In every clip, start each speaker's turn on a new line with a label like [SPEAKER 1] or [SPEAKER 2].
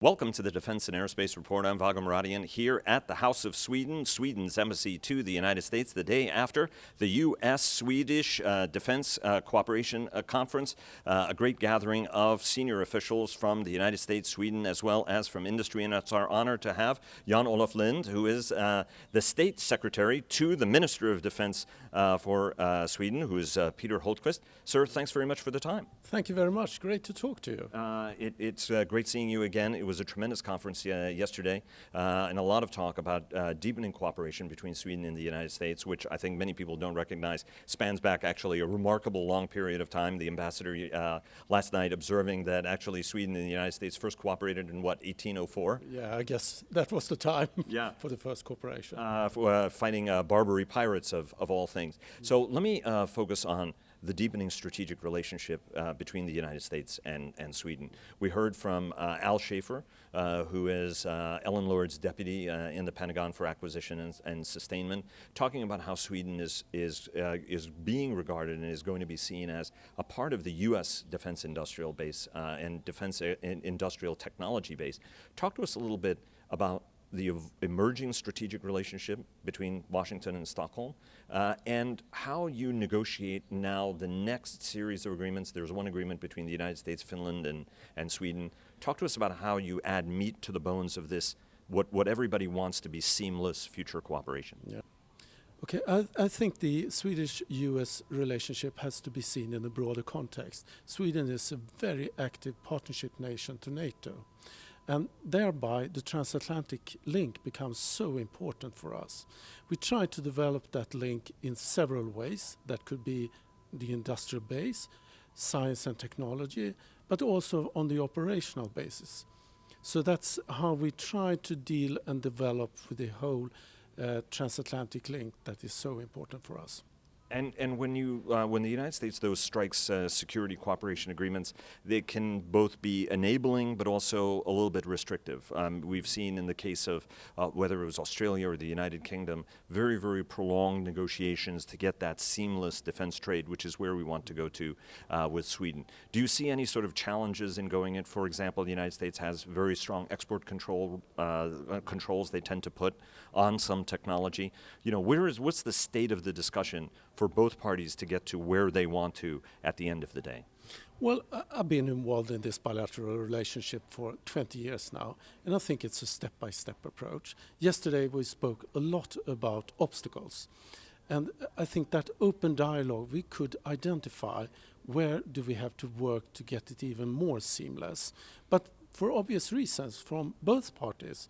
[SPEAKER 1] Welcome to the Defense and Aerospace Report. I'm Vago Muradian here at the House of Sweden, Sweden's embassy to the United States, the day after the U.S.-Swedish Defense Cooperation Conference, a great gathering of senior officials from the United States, Sweden, as well as from industry. And it's our honor to have Jan-Olof Lind, who is the State Secretary to the Minister of Defense for Sweden, who is Peter Hultqvist. Sir, thanks very much for the time.
[SPEAKER 2] Thank you very much. Great to talk to you.
[SPEAKER 1] It's great seeing you again. It was a tremendous conference yesterday, and a lot of talk about deepening cooperation between Sweden and the United States, which I think many people don't recognize spans back actually a remarkable long period of time. The ambassador last night observing that actually Sweden and the United States first cooperated in, 1804?
[SPEAKER 2] Yeah, I guess that was the time
[SPEAKER 1] yeah.
[SPEAKER 2] for the first cooperation.
[SPEAKER 1] For fighting Barbary pirates of all things. So let me focus on the deepening strategic relationship between the United States and Sweden. We heard from Al Schaefer, who is Ellen Lord's deputy in the Pentagon for Acquisition and Sustainment, talking about how Sweden is being regarded and is going to be seen as a part of the U.S. defense industrial base and defense industrial technology base. Talk to us a little bit about the emerging strategic relationship between Washington and Stockholm, and how you negotiate now the next series of agreements. There's one agreement between the United States, Finland, and Sweden. Talk to us about how you add meat to the bones of this, what everybody wants to be seamless future cooperation.
[SPEAKER 2] Yeah. Okay, I think the Swedish-US relationship has to be seen in a broader context. Sweden is a very active partnership nation to NATO. And thereby, the transatlantic link becomes so important for us. We try to develop that link in several ways. That could be the industrial base, science and technology, but also on the operational basis. So that's how we try to deal and develop with the whole transatlantic link that is so important for us.
[SPEAKER 1] And when the United States strikes security cooperation agreements, they can both be enabling but also a little bit restrictive. We've seen in the case of whether it was Australia or the United Kingdom, very, very prolonged negotiations to get that seamless defense trade, which is where we want to go to with Sweden. Do you see any sort of challenges in going in? For example, the United States has very strong export controls they tend to put on some technology. You know, what's the state of the discussion for both parties to get to where they want to at the end of the day?
[SPEAKER 2] Well, I've been involved in this bilateral relationship for 20 years now, and I think it's a step-by-step approach. Yesterday we spoke a lot about obstacles, and I think that open dialogue we could identify where do we have to work to get it even more seamless. But for obvious reasons from both parties,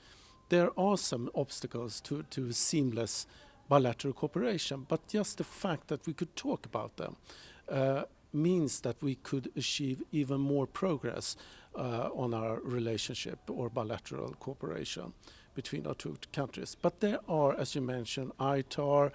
[SPEAKER 2] there are some obstacles to seamless bilateral cooperation, but just the fact that we could talk about them means that we could achieve even more progress on our relationship or bilateral cooperation between our two countries. But there are, as you mentioned, ITAR,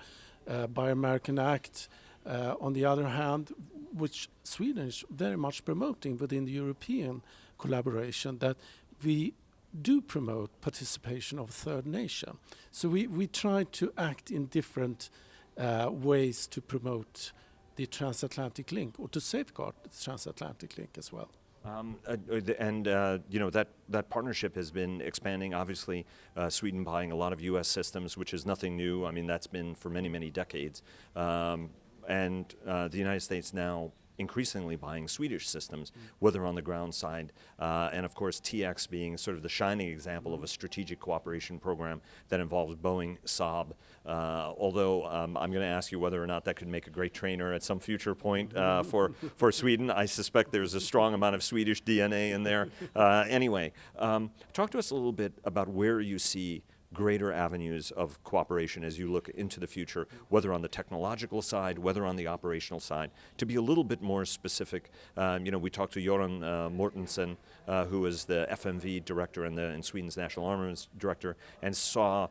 [SPEAKER 2] Buy American Act, on the other hand, which Sweden is very much promoting within the European collaboration, that we do promote participation of third nation. So we try to act in different ways to promote the transatlantic link or to safeguard the transatlantic link as well.
[SPEAKER 1] You know, that partnership has been expanding. Obviously, Sweden buying a lot of U.S. systems, which is nothing new. I mean, that's been for many, many decades. And the United States now increasingly buying Swedish systems, whether on the ground side, and of course TX being sort of the shining example of a strategic cooperation program that involves Boeing, Saab, although I'm going to ask you whether or not that could make a great trainer at some future point for Sweden. I suspect there's a strong amount of Swedish DNA in there. Anyway, talk to us a little bit about where you see greater avenues of cooperation as you look into the future, whether on the technological side, whether on the operational side. To be a little bit more specific, you know, we talked to Göran Mortensen, who is the FMV director and Sweden's National Armaments Director, and saw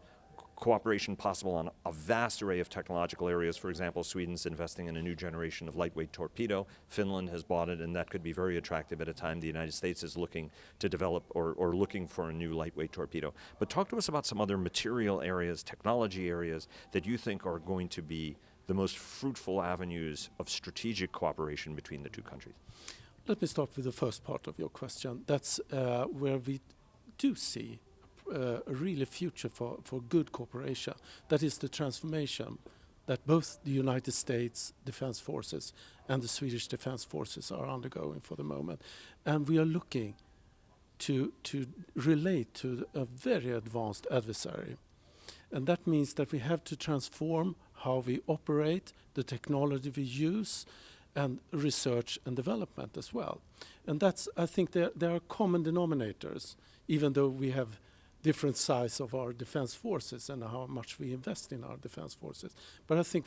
[SPEAKER 1] cooperation possible on a vast array of technological areas. For example, Sweden's investing in a new generation of lightweight torpedo. Finland has bought it, and that could be very attractive at a time the United States is looking to develop or looking for a new lightweight torpedo. But talk to us about some other material areas, technology areas that you think are going to be the most fruitful avenues of strategic cooperation between the two countries.
[SPEAKER 2] Let me start with the first part of your question. That's where we do see a really future for good cooperation. That is the transformation that both the United States Defense Forces and the Swedish Defense Forces are undergoing for the moment. And we are looking to relate to a very advanced adversary. And that means that we have to transform how we operate, the technology we use, and research and development as well. And that's, I think there are common denominators, even though we have different size of our defense forces and how much we invest in our defense forces. But I think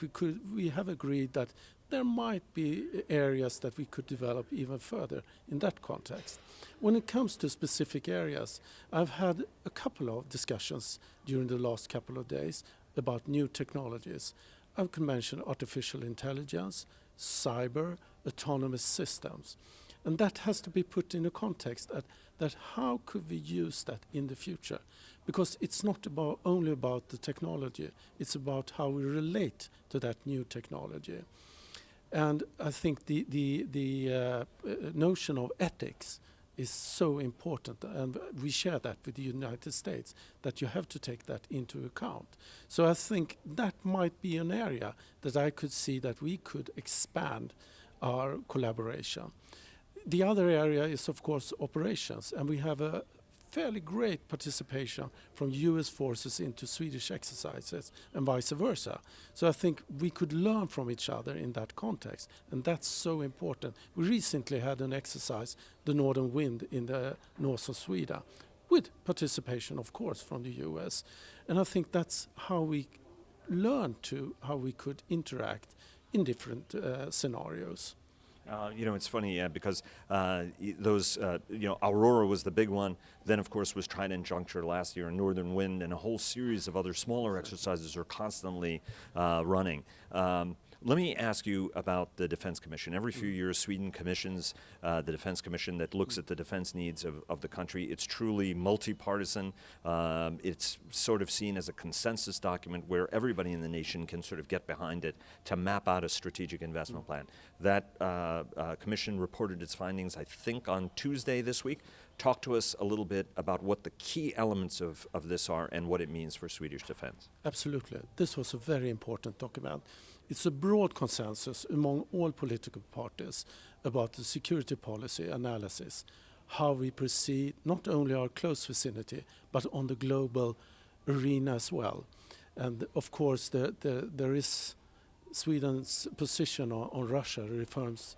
[SPEAKER 2] we have agreed that there might be areas that we could develop even further in that context. When it comes to specific areas, I've had a couple of discussions during the last couple of days about new technologies. I can mention artificial intelligence, cyber, autonomous systems. And that has to be put in a context that how could we use that in the future? Because it's not only about the technology, it's about how we relate to that new technology. And I think the notion of ethics is so important, and we share that with the United States, that you have to take that into account. So I think that might be an area that I could see that we could expand our collaboration. The other area is, of course, operations, and we have a fairly great participation from US forces into Swedish exercises and vice versa. So I think we could learn from each other in that context, and that's so important. We recently had an exercise, the Northern Wind, in the north of Sweden, with participation, of course, from the US. And I think that's how we learn how we could interact in different scenarios.
[SPEAKER 1] It's funny because those, Aurora was the big one. Then, of course, was Trident Juncture last year, and Northern Wind, and a whole series of other smaller exercises are constantly running. Let me ask you about the Defense Commission. Every few years, Sweden commissions the Defense Commission that looks at the defense needs of the country. It's truly multi-partisan. It's sort of seen as a consensus document where everybody in the nation can sort of get behind it to map out a strategic investment plan. That commission reported its findings, I think, on Tuesday this week. Talk to us a little bit about what the key elements of this are and what it means for Swedish defense.
[SPEAKER 2] Absolutely. This was a very important document. It's a broad consensus among all political parties about the security policy analysis, how we proceed not only our close vicinity, but on the global arena as well. And of course, there is Sweden's position on Russia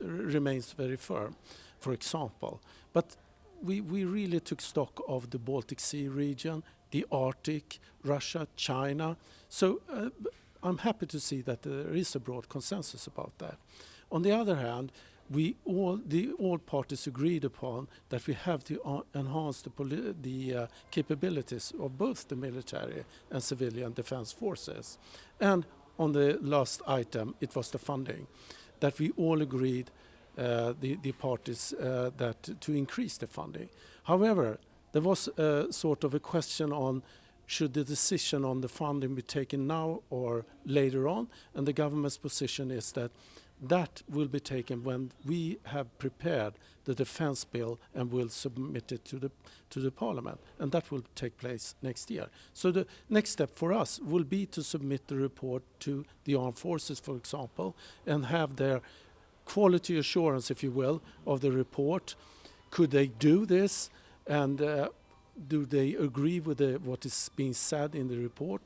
[SPEAKER 2] remains very firm, for example. But we really took stock of the Baltic Sea region, the Arctic, Russia, China. So I'm happy to see that there is a broad consensus about that. On the other hand, all parties agreed upon that we have to enhance the capabilities of both the military and civilian defense forces. And on the last item, it was the funding, that we all agreed, the parties, that to increase the funding. However, there was sort of a question on should the decision on the funding be taken now or later on, and the government's position is that that will be taken when we have prepared the defense bill and will submit it to the parliament, and that will take place next year. So the next step for us will be to submit the report to the armed forces, for example, and have their quality assurance, if you will, of the report. Could they do this, and do they agree with what is being said in the report?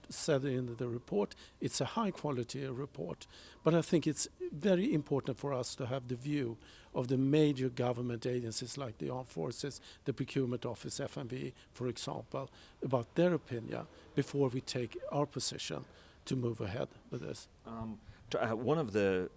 [SPEAKER 2] It's a high quality report, but I think it's very important for us to have the view of the major government agencies like the Armed Forces, the Procurement Office, FMV, for example, about their opinion before we take our position to move ahead with this.
[SPEAKER 1] One of the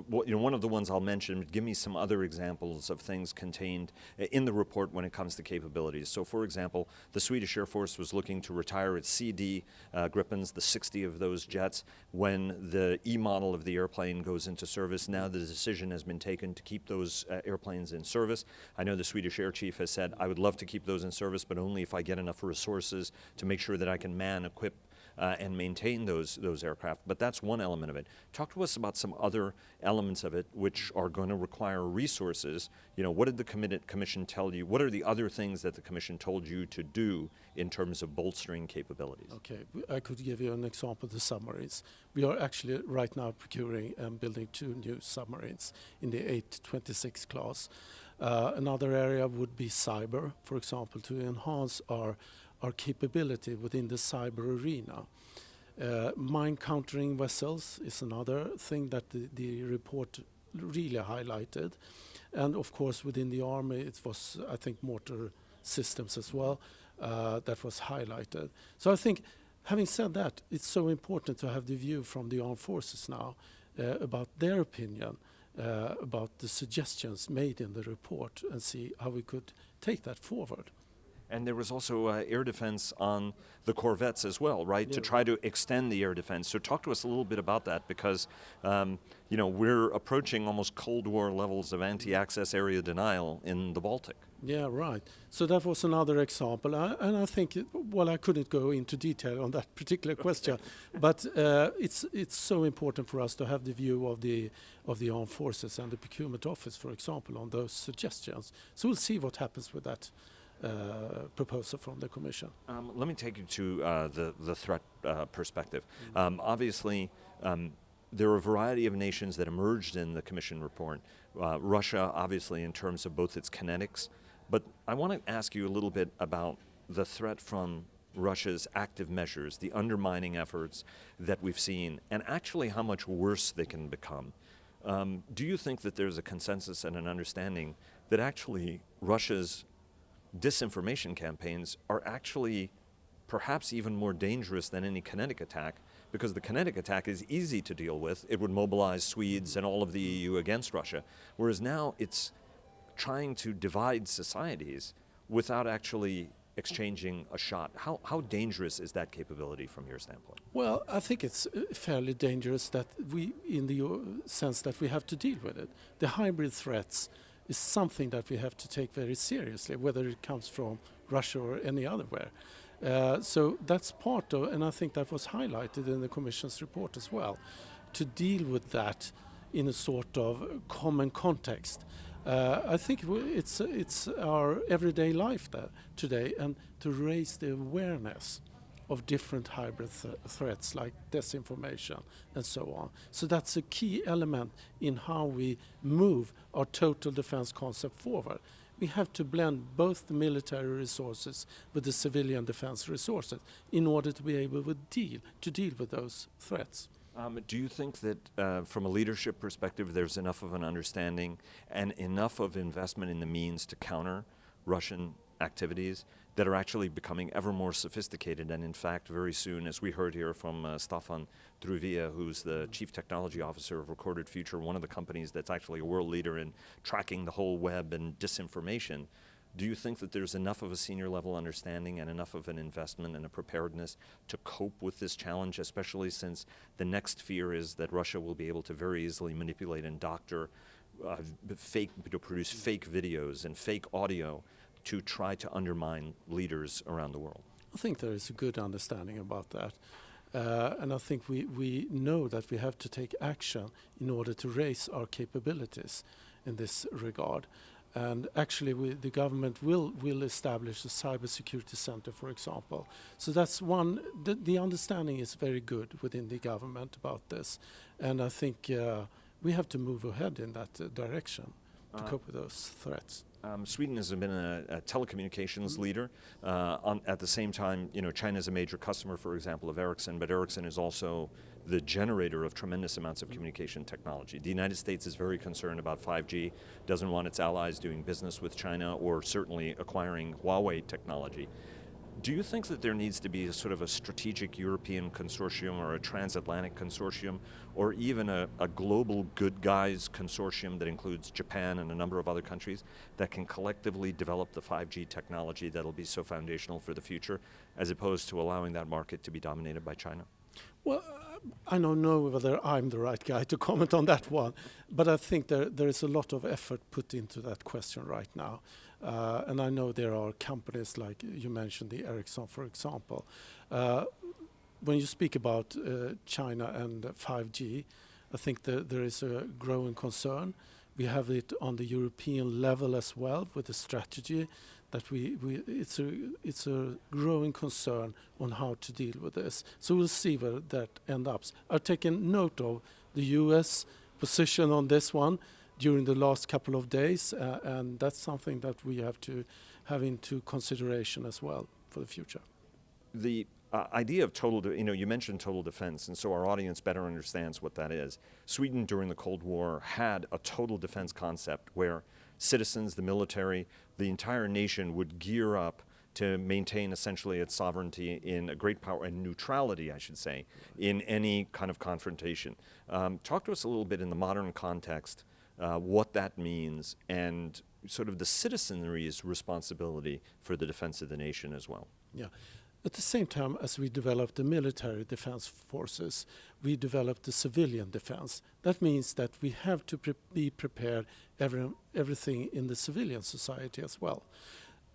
[SPEAKER 1] one of the ones I'll mention. Give me some other examples of things contained in the report when it comes to capabilities. So, for example, the Swedish Air Force was looking to retire its CD Gripens, the 60 of those jets, when the E model of the airplane goes into service. Now the decision has been taken to keep those airplanes in service. I know the Swedish Air Chief has said, I would love to keep those in service, but only if I get enough resources to make sure that I can man, equip, and maintain those aircraft. But that's one element of it. Talk to us about some other elements of it which are going to require resources. What did the commission tell you? What are the other things that the commission told you to do in terms of bolstering capabilities?
[SPEAKER 2] Okay, I could give you an example, the submarines. We are actually right now procuring and building 2 new submarines in the 826 class. Another area would be cyber, for example, to enhance our capability within the cyber arena. Mine countering vessels is another thing that the report really highlighted. And of course within the army it was, I think, mortar systems as well that was highlighted. So I think, having said that, it's so important to have the view from the armed forces now about their opinion about the suggestions made in the report and see how we could take that forward.
[SPEAKER 1] And there was also air defense on the corvettes as well, right?
[SPEAKER 2] Yeah.
[SPEAKER 1] To try to extend the air defense. So talk to us a little bit about that, because we're approaching almost Cold War levels of anti-access area denial in the Baltic.
[SPEAKER 2] Yeah, right. So that was another example, and I think, I couldn't go into detail on that particular question, but it's so important for us to have the view of the armed forces and the procurement office, for example, on those suggestions. So we'll see what happens with that proposal from the Commission.
[SPEAKER 1] Let me take you to the threat perspective. Obviously, there are a variety of nations that emerged in the Commission report. Russia, obviously, in terms of both its kinetics, but I want to ask you a little bit about the threat from Russia's active measures, the undermining efforts that we've seen, and actually how much worse they can become. Do you think that there's a consensus and an understanding that actually Russia's disinformation campaigns are actually perhaps even more dangerous than any kinetic attack, because the kinetic attack is easy to deal with. It would mobilize Swedes and all of the EU against Russia, whereas now it's trying to divide societies without actually exchanging a shot. How dangerous is that capability from your standpoint?
[SPEAKER 2] Well, I think it's fairly dangerous that in the sense that we have to deal with it. The hybrid threats is something that we have to take very seriously, whether it comes from Russia or any otherwhere. So that's part of, and I think that was highlighted in the Commission's report as well, to deal with that in a sort of common context. I think it's our everyday life today, and to raise the awareness of different hybrid threats like disinformation and so on. So that's a key element in how we move our total defense concept forward. We have to blend both the military resources with the civilian defense resources in order to be able to deal with those threats.
[SPEAKER 1] Do you think that from a leadership perspective there's enough of an understanding and enough of investment in the means to counter Russian activities that are actually becoming ever more sophisticated, and in fact very soon, as we heard here from Staffan Druvia, who's the Chief Technology Officer of Recorded Future, one of the companies that's actually a world leader in tracking the whole web and disinformation, do you think that there's enough of a senior level understanding and enough of an investment and a preparedness to cope with this challenge, especially since the next fear is that Russia will be able to very easily manipulate and doctor to produce fake videos and fake audio to try to undermine leaders around the world?
[SPEAKER 2] I think there is a good understanding about that. And I think we know that we have to take action in order to raise our capabilities in this regard. And actually the government will establish a cybersecurity center, for example. So that's one, the understanding is very good within the government about this. And I think we have to move ahead in that direction to cope with those threats.
[SPEAKER 1] Sweden has been a telecommunications leader. At the same time, China is a major customer, for example, of Ericsson, but Ericsson is also the generator of tremendous amounts of communication technology. The United States is very concerned about 5G, doesn't want its allies doing business with China or certainly acquiring Huawei technology. Do you think that there needs to be a sort of a strategic European consortium or a transatlantic consortium or even a global good guys consortium that includes Japan and a number of other countries that can collectively develop the 5G technology that'll be so foundational for the future, as opposed to allowing that market to be dominated by China?
[SPEAKER 2] Well, I don't know whether I'm the right guy to comment on that one, but I think there is a lot of effort put into that question right now. And I know there are companies like you mentioned, the Ericsson, for example. when you speak about China and 5G, I think there is a growing concern. We have it on the European level as well with the strategy that it's a growing concern on how to deal with this. So we'll see where that ends up. I've taken note of the US position on this one during the last couple of days, and that's something that we have to have into consideration as well for the future.
[SPEAKER 1] The idea of you mentioned total defense, and so our audience better understands what that is. Sweden during the Cold War had a total defense concept where citizens, the military, the entire nation would gear up to maintain essentially its sovereignty in a great power and neutrality, I should say, in any kind of confrontation. Talk to us a little bit in the modern context, what that means, and sort of the citizenry's responsibility for the defense of the nation as well.
[SPEAKER 2] Yeah. At the same time as we developed the military defense forces, we developed the civilian defense. That means that we have to be prepared everything in the civilian society as well.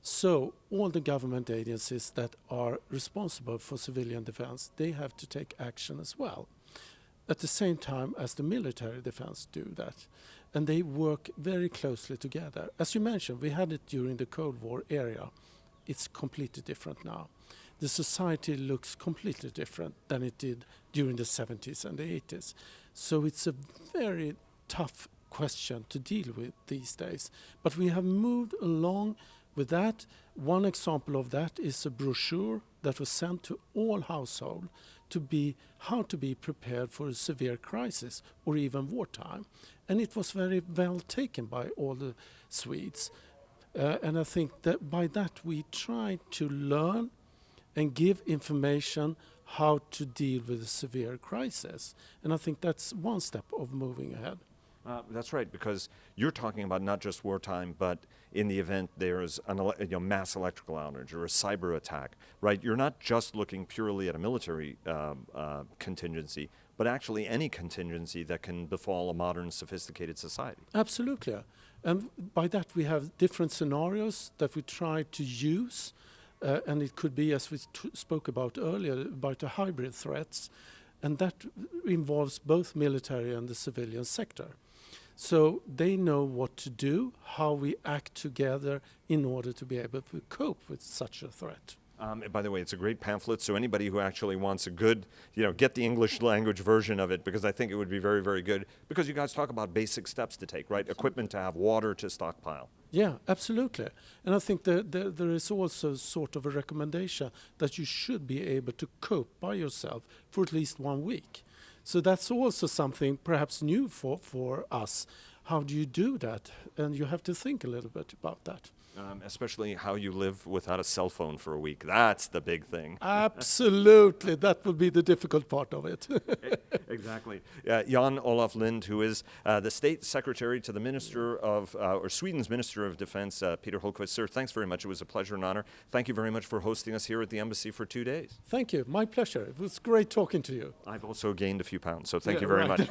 [SPEAKER 2] So all the government agencies that are responsible for civilian defense, they have to take action as well. At the same time as the military defense do that. And they work very closely together. As you mentioned, we had it during the Cold War era. It's completely different now. The society looks completely different than it did during the 70s and the 80s. So it's a very tough question to deal with these days. But we have moved along with that. One example of that is a brochure that was sent to all households to be how to be prepared for a severe crisis or even wartime. And it was very well taken by all the Swedes. And I think that by that we try to learn and give information how to deal with a severe crisis. And I think that's one step of moving ahead.
[SPEAKER 1] That's right, because you're talking about not just wartime, but in the event there's a mass electrical outage or a cyber attack, right? You're not just looking purely at a military contingency, but actually any contingency that can befall a modern, sophisticated society.
[SPEAKER 2] Absolutely. And by that we have different scenarios that we try to use. And it could be, as we spoke about earlier, about the hybrid threats. And that involves both military and the civilian sector. So they know what to do, how we act together in order to be able to cope with such a threat.
[SPEAKER 1] By the way, it's a great pamphlet, so anybody who actually wants a good, get the English language version of it, because I think it would be very, very good, because you guys talk about basic steps to take, right? Equipment to have, water to stockpile.
[SPEAKER 2] Yeah, absolutely. And I think there is also sort of a recommendation that you should be able to cope by yourself for at least 1 week. So that's also something perhaps new for us. How do you do that? And you have to think a little bit about that.
[SPEAKER 1] Especially how you live without a cell phone for a week. That's the big thing.
[SPEAKER 2] Absolutely. That would be the difficult part of it.
[SPEAKER 1] Exactly. Jan-Olof Lind, who is the State Secretary to the Minister of, or Sweden's Minister of Defense, Peter Hultqvist. Sir, thanks very much. It was a pleasure and honor. Thank you very much for hosting us here at the Embassy for 2 days.
[SPEAKER 2] Thank you. My pleasure. It was great talking to you.
[SPEAKER 1] I've also gained a few pounds, so thank you very much.